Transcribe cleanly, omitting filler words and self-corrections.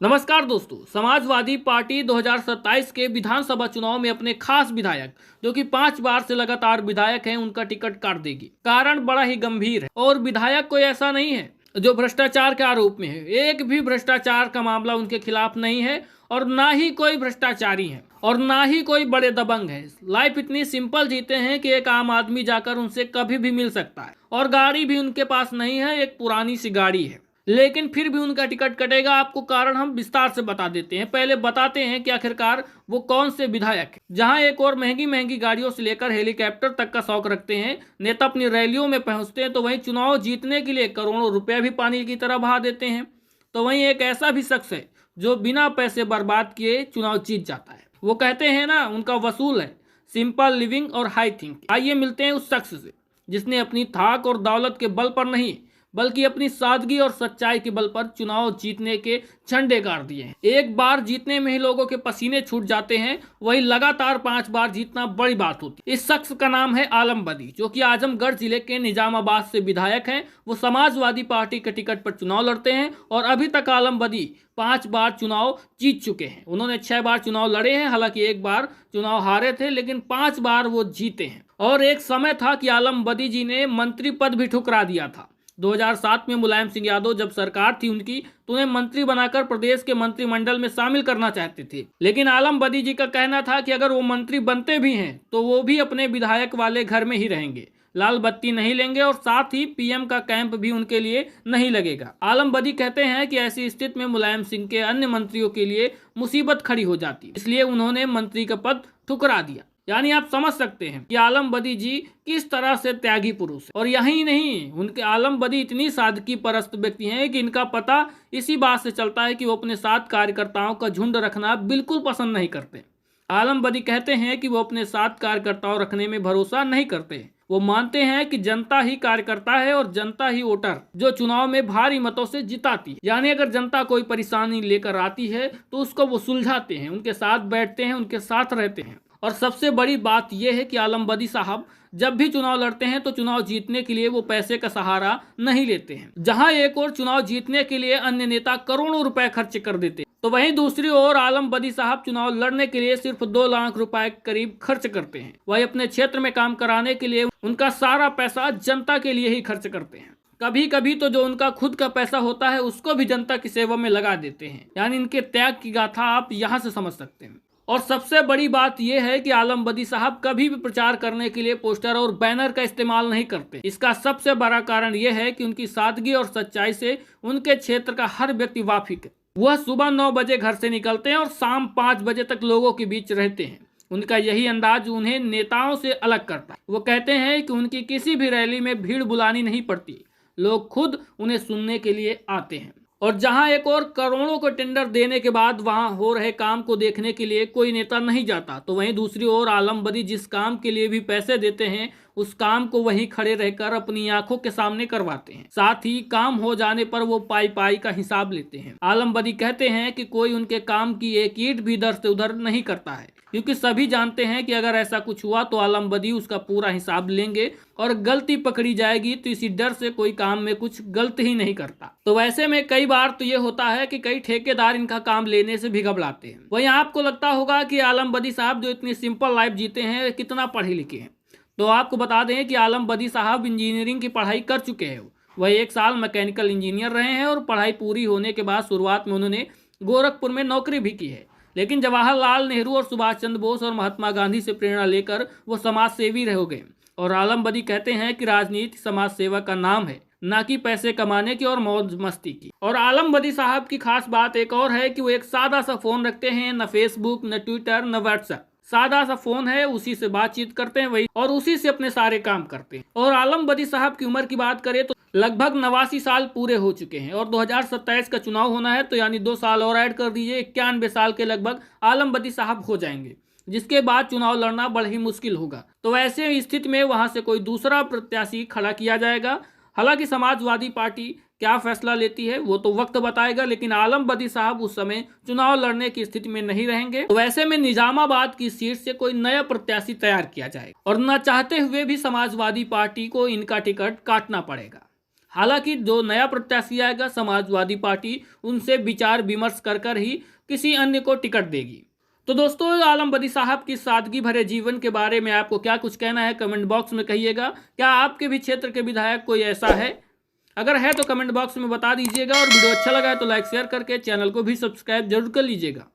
नमस्कार दोस्तों, समाजवादी पार्टी 2027 के विधानसभा चुनाव में अपने खास विधायक जो कि 5 बार से लगातार विधायक हैं उनका टिकट काट देगी। कारण बड़ा ही गंभीर है और विधायक कोई ऐसा नहीं है जो भ्रष्टाचार के आरोप में है। एक भी भ्रष्टाचार का मामला उनके खिलाफ नहीं है और ना ही कोई भ्रष्टाचारी है और ना ही कोई बड़े दबंग है। लाइफ इतनी सिंपल जीते हैं कि एक आम आदमी जाकर उनसे कभी भी मिल सकता है और गाड़ी भी उनके पास नहीं है, एक पुरानी सी गाड़ी है, लेकिन फिर भी उनका टिकट कटेगा। आपको कारण हम विस्तार से बता देते हैं। पहले बताते हैं कि आखिरकार वो कौन से विधायक हैं। जहां एक और महंगी महंगी गाड़ियों से लेकर हेलीकॉप्टर तक का शौक रखते हैं, नेता अपनी रैलियों में पहुंचते हैं, तो वहीं चुनाव जीतने के लिए करोड़ों रुपया भी पानी की तरह बहा देते हैं। तो वहीं एक ऐसा भी शख्स है जो बिना पैसे बर्बाद किए चुनाव जीत जाता है। वो कहते हैं ना, उनका वसूल है सिंपल लिविंग और हाई थिंकिंग। आइए मिलते हैं उस शख्स से जिसने अपनी थाक और दौलत के बल पर नहीं बल्कि अपनी सादगी और सच्चाई के बल पर चुनाव जीतने के झंडे गाड़ दिए हैं। एक बार जीतने में ही लोगों के पसीने छूट जाते हैं, वही लगातार 5 बार जीतना बड़ी बात होती है। इस शख्स का नाम है आलम बदी, जो कि आजमगढ़ जिले के निजामाबाद से विधायक हैं। वो समाजवादी पार्टी के टिकट पर चुनाव लड़ते हैं और अभी तक आलम बदी 5 बार चुनाव जीत चुके हैं। उन्होंने 6 बार चुनाव लड़े हैं, हालांकि एक बार चुनाव हारे थे, लेकिन 5 बार वो जीते हैं। और एक समय था कि आलम बदी जी ने मंत्री पद भी ठुकरा दिया था। 2007 में मुलायम सिंह यादव जब सरकार थी उनकी, तो उन्हें मंत्री बनाकर प्रदेश के मंत्रिमंडल में शामिल करना चाहते थे, लेकिन आलम बदी जी का कहना था कि अगर वो मंत्री बनते भी हैं तो वो भी अपने विधायक वाले घर में ही रहेंगे, लाल बत्ती नहीं लेंगे और साथ ही पीएम का कैंप भी उनके लिए नहीं लगेगा। आलम बदी कहते हैं कि ऐसी स्थिति में मुलायम सिंह के अन्य मंत्रियों के लिए मुसीबत खड़ी हो जाती, इसलिए उन्होंने मंत्री का पद ठुकरा दिया। यानी आप समझ सकते हैं कि आलम बदी जी किस तरह से त्यागी पुरुष है। और यही नहीं, उनके आलम बदी इतनी सादगी परस्त व्यक्ति हैं कि इनका पता इसी बात से चलता है कि वो अपने साथ कार्यकर्ताओं का झुंड रखना बिल्कुल पसंद नहीं करते। आलम बदी कहते हैं कि वो अपने साथ कार्यकर्ताओं रखने में भरोसा नहीं करते। वो मानते हैं कि जनता ही कार्यकर्ता है और जनता ही वोटर जो चुनाव में भारी मतों से जिताती है। यानी अगर जनता कोई परेशानी लेकर आती है तो उसको वो सुलझाते हैं, उनके साथ बैठते हैं, उनके साथ रहते हैं। और सबसे बड़ी बात यह है कि आलम बदी साहब जब भी चुनाव लड़ते हैं तो चुनाव जीतने के लिए वो पैसे का सहारा नहीं लेते हैं। जहां एक और चुनाव जीतने के लिए अन्य नेता करोड़ों रुपए खर्च कर देते हैं, तो वहीं दूसरी ओर आलम बदी साहब चुनाव लड़ने के लिए सिर्फ 2 लाख रुपए करीब खर्च करते हैं। वही अपने क्षेत्र में काम कराने के लिए उनका सारा पैसा जनता के लिए ही खर्च करते हैं। कभी कभी तो जो उनका खुद का पैसा होता है उसको भी जनता की सेवा में लगा देते हैं। यानी इनके त्याग की गाथा आप यहाँ से समझ सकते हैं। और सबसे बड़ी बात यह है कि आलम बदी साहब कभी भी प्रचार करने के लिए पोस्टर और बैनर का इस्तेमाल नहीं करते। इसका सबसे बड़ा कारण यह है कि उनकी सादगी और सच्चाई से उनके क्षेत्र का हर व्यक्ति वाकिफ है। वह सुबह 9 बजे घर से निकलते हैं और शाम 5 बजे तक लोगों के बीच रहते हैं। उनका यही अंदाज उन्हें नेताओं से अलग करता है। वो कहते हैं कि उनकी किसी भी रैली में भीड़ बुलानी नहीं पड़ती, लोग खुद उन्हें सुनने के लिए आते हैं। और जहां एक और करोड़ों को टेंडर देने के बाद वहां हो रहे काम को देखने के लिए कोई नेता नहीं जाता, तो वहीं दूसरी ओर आलम बदी जिस काम के लिए भी पैसे देते हैं उस काम को वहीं खड़े रहकर अपनी आंखों के सामने करवाते हैं। साथ ही काम हो जाने पर वो पाई पाई का हिसाब लेते हैं। आलम बदी कहते हैं कि कोई उनके काम की एक ईंट भी इधर से उधर नहीं करता है, क्योंकि सभी जानते हैं कि अगर ऐसा कुछ हुआ तो आलम बदी उसका पूरा हिसाब लेंगे और गलती पकड़ी जाएगी, तो इसी डर से कोई काम में कुछ गलत ही नहीं करता। तो वैसे में कई बार तो ये होता है कि कई ठेकेदार इनका काम लेने से भी घबराते हैं। वहीं आपको लगता होगा कि आलम बदी साहब जो इतनी सिंपल लाइफ जीते हैं कितना पढ़े लिखे हैं, तो आपको बता दें कि आलम बदी साहब इंजीनियरिंग की पढ़ाई कर चुके हैं। वह 1 साल मैकेनिकल इंजीनियर रहे हैं और पढ़ाई पूरी होने के बाद शुरुआत में उन्होंने गोरखपुर में नौकरी भी की है, लेकिन जवाहरलाल नेहरू और सुभाष चंद्र बोस और महात्मा गांधी से प्रेरणा लेकर वो समाज सेवी रह गए। और आलम बदी कहते हैं कि राजनीति समाज सेवा का नाम है, ना कि पैसे कमाने की और मौज मस्ती की। और आलम बदी साहब की खास बात एक और है कि वो एक सादा सा फोन रखते हैं, न फेसबुक, न ट्विटर, न व्हाट्सएप। सादा सा फोन है, उसी से बातचीत करते हैं वही, और उसी से अपने सारे काम करते हैं। और आलम बदी साहब की उम्र की बात करें तो लगभग 89 साल पूरे हो चुके हैं और 2027 का चुनाव होना है, तो यानी 2 साल और ऐड कर दीजिए, 91 साल के लगभग आलम बदी साहब हो जाएंगे, जिसके बाद चुनाव लड़ना बड़ा ही मुश्किल होगा। तो ऐसे स्थिति में वहां से कोई दूसरा प्रत्याशी खड़ा किया जाएगा। हालांकि समाजवादी पार्टी क्या फैसला लेती है वो तो वक्त बताएगा, लेकिन आलम बदी साहब उस समय चुनाव लड़ने की स्थिति में नहीं रहेंगे। तो वैसे में निजामाबाद की सीट से कोई नया प्रत्याशी तैयार किया जाएगा और न चाहते हुए भी समाजवादी पार्टी को इनका टिकट काटना पड़ेगा। हालांकि जो नया प्रत्याशी आएगा समाजवादी पार्टी उनसे विचार विमर्श कर ही किसी अन्य को टिकट देगी। तो दोस्तों, आलम बदी साहब की सादगी भरे जीवन के बारे में आपको क्या कुछ कहना है, कमेंट बॉक्स में कहिएगा। क्या आपके भी क्षेत्र के विधायक कोई ऐसा है? अगर है तो कमेंट बॉक्स में बता दीजिएगा। और वीडियो अच्छा लगा है तो लाइक शेयर करके चैनल को भी सब्सक्राइब जरूर कर लीजिएगा।